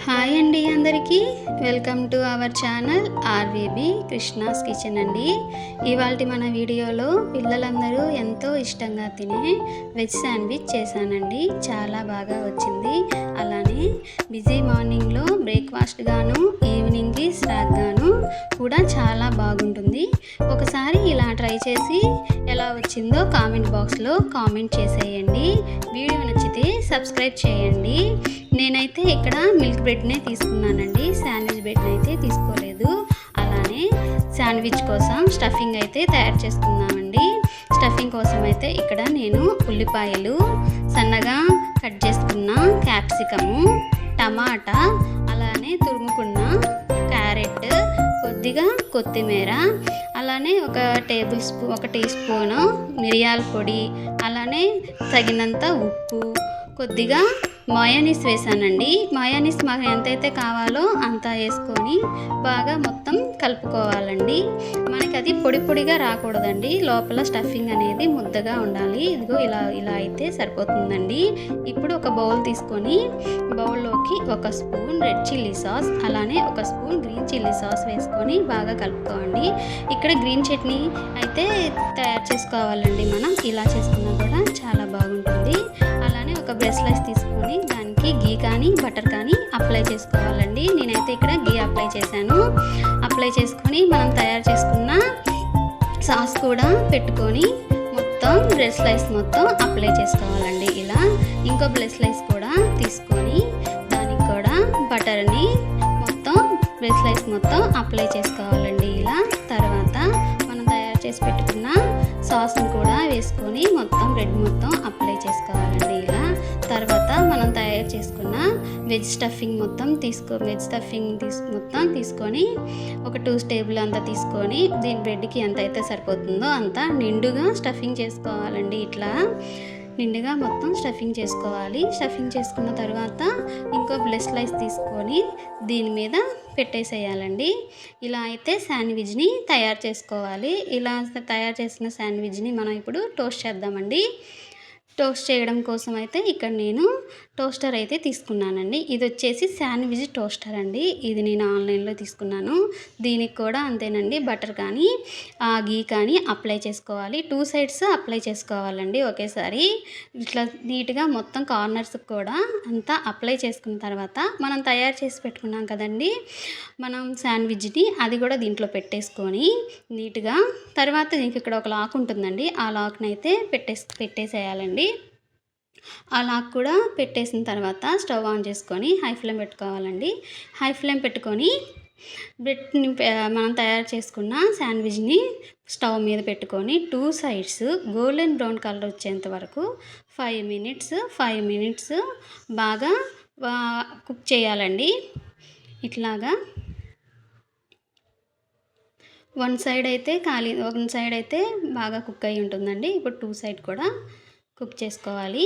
Hi అండి అందరికీ welcome to our channel ఆర్వీబీ Krishna's kitchen అండి. ఇవాళ మన వీడియోలో పిల్లలందరూ ఎంతో ఇష్టంగా తినే వెజ్ శాండ్విచ్ చేశానండి. చాలా బాగా వచ్చింది. అలానే బిజీ మార్నింగ్లో బ్రేక్ఫాస్ట్ గాను ఈవినింగ్కి స్నాక్ గాను కూడా చాలా బాగుంటుంది. ఒకసారి ఇలా ట్రై చేసి ఎలా వచ్చిందో కామెంట్ బాక్స్లో కామెంట్ చేసేయండి. వీడియో నచ్చితే సబ్స్క్రైబ్ చేయండి. నేనైతే ఇక్కడ మిల్క్ బ్రెడ్నే తీసుకున్నానండి, శాండ్విచ్ బ్రెడ్ని అయితే తీసుకోలేదు. అలానే శాండ్విచ్ కోసం స్టఫింగ్ అయితే తయారు చేసుకున్నామండి. స్టఫింగ్ కోసం అయితే ఇక్కడ నేను ఉల్లిపాయలు, సన్నగా కట్ చేసుకున్న క్యాప్సికము, టమాటా, అలానే తురుముకున్న క్యారెట్, కొద్దిగా కొత్తిమీర, అలానే ఒక టీ స్పూను మిరియాల పొడి, అలానే తగినంత ఉప్పు, కొద్దిగా మయోనీస్ వేసానండి. మయోనీస్ మాకు ఎంతైతే కావాలో అంత వేసుకొని బాగా మొత్తం కలుపుకోవాలండి. మనకి అది పొడి పొడిగా రాకూడదండి, లోపల స్టఫింగ్ అనేది ముద్దగా ఉండాలి. ఇదిగో ఇలా అయితే సరిపోతుందండి. ఇప్పుడు ఒక బౌల్ తీసుకొని బౌల్లోకి ఒక స్పూన్ రెడ్ చిల్లీ సాస్, అలానే ఒక స్పూన్ గ్రీన్ చిల్లీ సాస్ వేసుకొని బాగా కలుపుకోండి. ఇక్కడ గ్రీన్ చట్నీ అయితే తయారు చేసుకోవాలండి. మనం ఇలా చేసుకున్నా కూడా చాలా బాగుంటుంది. అలానే ఒక బ్రెడ్ స్లైస్ తీసుకొని దానికి గీ కానీ బటర్ కానీ అప్లై చేసుకోవాలండి. నేనైతే ఇక్కడ గీ అప్లై చేశాను. అప్లై చేసుకొని మనం తయారు చేసుకున్న సాస్ కూడా పెట్టుకొని మొత్తం బ్రెడ్ స్లైస్ మొత్తం అప్లై చేసుకోవాలండి. ఇలా ఇంకో బ్రెడ్ స్లైస్ కూడా తీసుకొని దానికి కూడా బటర్ని మొత్తం బ్రెడ్ స్లైస్ మొత్తం అప్లై చేసుకోవాలండి. ఇలా తర్వాత మనం తయారు చేసి పెట్టుకున్న సాస్ని కూడా వేసుకొని మొత్తం బ్రెడ్ మొత్తం అప్లై చేసుకోవాలండి. ఇలా తర్వాత మనం తయారు చేసుకున్న వెజ్ స్టఫింగ్ మొత్తం తీసుకొని ఒక 2 టేబుల్ అంతా తీసుకొని దీని బ్రెడ్కి ఎంత అయితే సరిపోతుందో అంత నిండుగా స్టఫింగ్ చేసుకోవాలండి. ఇట్లా నిండుగా మొత్తం స్టఫింగ్ చేసుకోవాలి. స్టఫింగ్ చేసుకున్న తర్వాత ఇంకో బ్రెడ్ స్లైస్ తీసుకొని దీని మీద పెట్టేసేయాలండి. ఇలా అయితే శాండ్విచ్ని తయారు చేసుకోవాలి. ఇలా తయారు చేసిన శాండ్విచ్ని మనం ఇప్పుడు టోస్ట్ చేద్దామండి. టోస్ట్ చేయడం కోసం అయితే ఇక్కడ నేను టోస్టర్ అయితే తీసుకున్నానండి. ఇది వచ్చేసి శాండ్విచ్ టోస్టర్ అండి. ఇది నేను ఆన్లైన్లో తీసుకున్నాను. దీనికి కూడా అంతేనండి, బటర్ కానీ గీ కానీ అప్లై చేసుకోవాలి. 2 సైడ్స్ అప్లై చేసుకోవాలండి ఒకేసారి. ఇట్లా నీట్గా మొత్తం కార్నర్స్ కూడా అంతా అప్లై చేసుకున్న తర్వాత మనం తయారు చేసి పెట్టుకున్నాం కదండి మనం శాండ్విచ్ని, అది కూడా దీంట్లో పెట్టేసుకొని నీట్గా తర్వాత దీనికి ఇక్కడ ఒక లాక్ ఉంటుందండి, ఆ లాక్ని అయితే పెట్టేసేయాలండి. ఆ లాక్ కూడా పెట్టేసిన తర్వాత స్టవ్ ఆన్ చేసుకొని హై ఫ్లేమ్ పెట్టుకోవాలండి. హై ఫ్లేమ్ పెట్టుకొని బ్రెడ్ని మనం తయారు చేసుకున్న శాండ్విచ్ని స్టవ్ మీద పెట్టుకొని 2 సైడ్స్ గోల్డెన్ బ్రౌన్ కలర్ వచ్చేంత వరకు 5 మినిట్స్ బాగా కుక్ చేయాలండి. ఇట్లాగా వన్ సైడ్ అయితే బాగా కుక్ అయి ఉంటుందండి. ఇప్పుడు 2 సైడ్ కూడా కుక్ చేసుకోవాలి.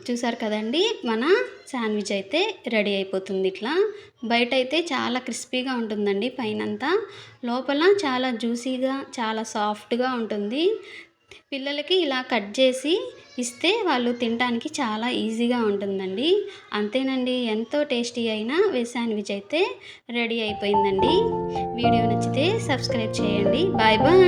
చూసారు కదండి, మన శాండ్విచ్ అయితే రెడీ అయిపోతుంది. ఇట్లా బయట అయితే చాలా క్రిస్పీగా ఉంటుందండి, పైనంతా లోపల చాలా జ్యూసీగా చాలా సాఫ్ట్గా ఉంటుంది. పిల్లలకి ఇలా కట్ చేసి ఇస్తే వాళ్ళు తినడానికి చాలా ఈజీగా ఉంటుందండి. అంతేనండి, ఎంతో టేస్టీ అయిన వెజ్ శాండ్విచ్ అయితే రెడీ అయిపోయిందండి. వీడియో నచ్చితే సబ్స్క్రైబ్ చేయండి. Bye bye.